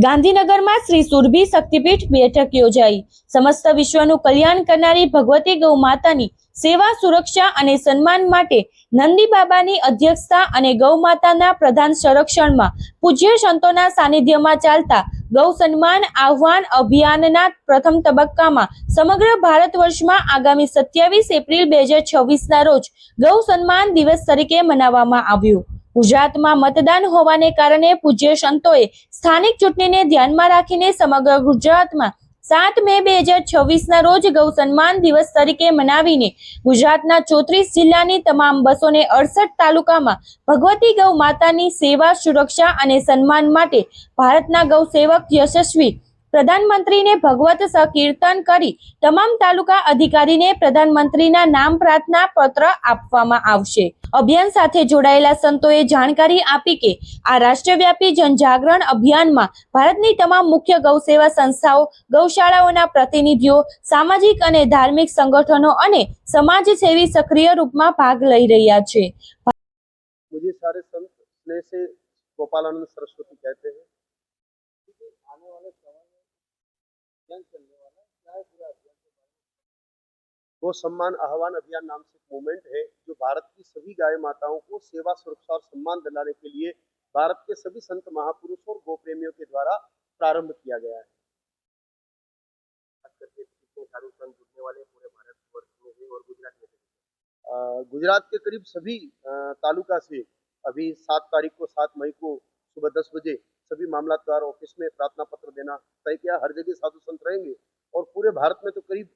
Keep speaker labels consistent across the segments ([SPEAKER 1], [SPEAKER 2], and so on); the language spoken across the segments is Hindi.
[SPEAKER 1] ગાંધીનગરમાં શ્રી સુરભી શક્તિપીઠ બેઠક યોજાઈ. સમસ્ત વિશ્વનું કલ્યાણ કરનારી ભગવતી ગૌ માતાની સેવા, સુરક્ષા અને સન્માન માટે નંદી બાબાની અધ્યક્ષતા અને ગૌ માતાના પ્રધાન સંરક્ષણમાં પૂજ્ય સંતોના સાનિધ્યમાં ચાલતા ગૌ સન્માન આહ્વાન અભિયાનના પ્રથમ તબક્કામાં સમગ્ર ભારત વર્ષમાં આગામી 27 એપ્રિલ 2026ના રોજ ગૌ સન્માન દિવસ તરીકે મનાવવામાં આવ્યું. ગુજરાતમાં મતદાન હોવાને કારણે પૂજ્ય સંતોએ સ્થાનિક ચૂંટણીને ધ્યાનમાં રાખીને સમગ્ર ગુજરાતમાં 7 મે 2026ના રોજ ગૌ સન્માન દિવસ તરીકે મનાવીને ગુજરાતના 34 જિલ્લાની તમામ 268 તાલુકામાં ભગવતી ગૌ માતાની સેવા, સુરક્ષા અને સન્માન માટે ભારતના ગૌ સેવક યશસ્વી પ્રધાનમંત્રીને ભગવત સંકીર્તન કરી તમામ તાલુકા અધિકારીને પ્રધાનમંત્રીના નામ પ્રાર્થના પત્ર આપવામાં આવશે. અભિયાન સાથે જોડાયેલા સંતોએ જાણકારી આપી કે આ રાષ્ટ્રવ્યાપી જનજાગરણ અભિયાનમાં ભારતની તમામ મુખ્ય ગૌ સેવા સંસ્થાઓ, ગૌશાળાઓના પ્રતિનિધિઓ, સામાજિક અને ધાર્મિક સંગઠનો અને સમાજસેવી સક્રિય રૂપમાં ભાગ લઈ રહ્યા છે.
[SPEAKER 2] मुझे सारे संत स्नेह से गोपालानंद सरस्वती कहते हैं। आने वाले समय में अभियान चलने वाला है, क्या है पूरा अभियान? गौ सम्मान आह्वान अभियान नाम से मूवमेंट है जो भारत की सभी गाय माताओं को सेवा, सुरक्षा और सम्मान दिलाने के लिए भारत के सभी संत महापुरुषों और गौ प्रेमियों के द्वारा प्रारंभ किया गया है। कितने सारे संत जुड़ने वाले पूरे भारत वर्ष में है और गुजरात में गुजरात के करीब सभी तालुका से अभी 7 तारीख को 7 मई को सुबह 10 बजे सभी मामलतदार ऑफिस में प्रार्थना पत्र देना तय किया। हर जगह साधु संत रहेंगे और पूरे भारत में तो करीब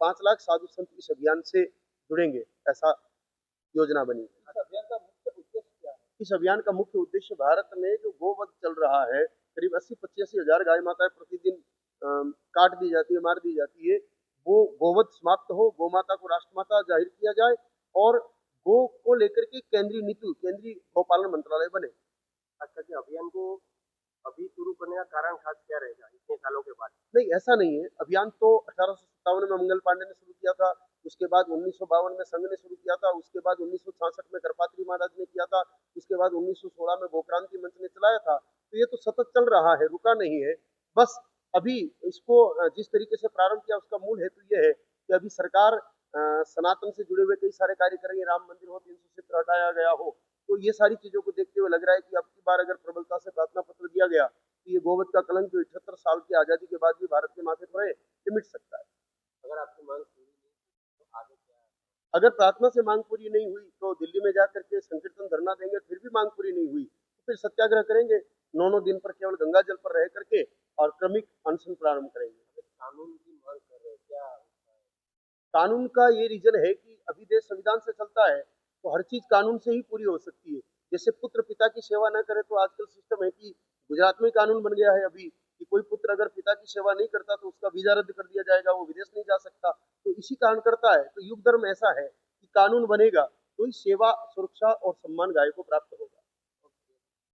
[SPEAKER 2] 5 लाख साधु संत इस अभियान से जुड़ेंगे, ऐसा योजना बनी है। इस अभियान का मुख्य उद्देश्य क्या है? इस अभियान का मुख्य उद्देश्य भारत में जो गोवध चल रहा है, करीब 80-85 हजार गाय माताएं प्रतिदिन काट दी जाती है, मार दी जाती है, वो गोवध समाप्त हो, गौ माता को राष्ट्रमाता जाहिर किया जाए और गो को लेकर के केंद्रीय नीति, केंद्रीय गौपालन मंत्रालय बने। अच्छा, कि अभियान को अभी शुरू करने का कारण खास क्या रहेगा इतने सालों के बाद? नहीं, ऐसा नहीं है। अभियान तो 1857 में मंगल पांडे ने शुरू किया था, उसके बाद 1952 में संघ ने शुरू किया था, उसके बाद 1966 में करपात्री महाराज ने किया था, उसके बाद 1916 में गोक्रांति मंच ने चलाया था। तो ये तो सतत चल रहा है, रुका नहीं है। बस अभी इसको जिस तरीके से प्रारंभ किया उसका मूल हेतु ये है कि अभी सरकार सनातन से जुड़े हुए कई सारे कार्य कर रही है। राम मंदिर हो, 300 क्षेत्र हटाया गया हो, तो ये सारी चीजों को देखते हुए लग रहा है कि अब की बार अगर प्रबलता से प्रार्थना पत्र दिया गया तो ये गोवध का कलंक जो 78 साल की आजादी के बाद भी भारत के माथे पर है, ये मिट सकता है। अगर आपकी मांग पूरी नहीं तो आगे क्या है? अगर प्रार्थना से मांग पूरी नहीं हुई तो दिल्ली में जाकर के संकीर्तन धरना देंगे, फिर भी मांग पूरी नहीं हुई तो फिर सत्याग्रह करेंगे, 9 दिन पर केवल गंगा जल पर रह करके और क्रमिक अनशन प्रारंभ करेंगे। कानून की मांग कर रहे हैं क्या? कानून का ये रीजन है कि अभी देश संविधान से चलता है तो हर चीज कानून से ही पूरी हो सकती है। जैसे पुत्र पिता की सेवा न करे तो आजकल सिस्टम है कि गुजरात में कानून बन गया है अभी कि कोई पुत्र अगर पिता की सेवा नहीं करता तो उसका वीजा रद्द कर दिया जाएगा, वो विदेश नहीं जा सकता। तो इसी कारण करता है। तो युग धर्म ऐसा है कि कानून बनेगा तो ही सेवा, सुरक्षा और सम्मान गाय को प्राप्त हो।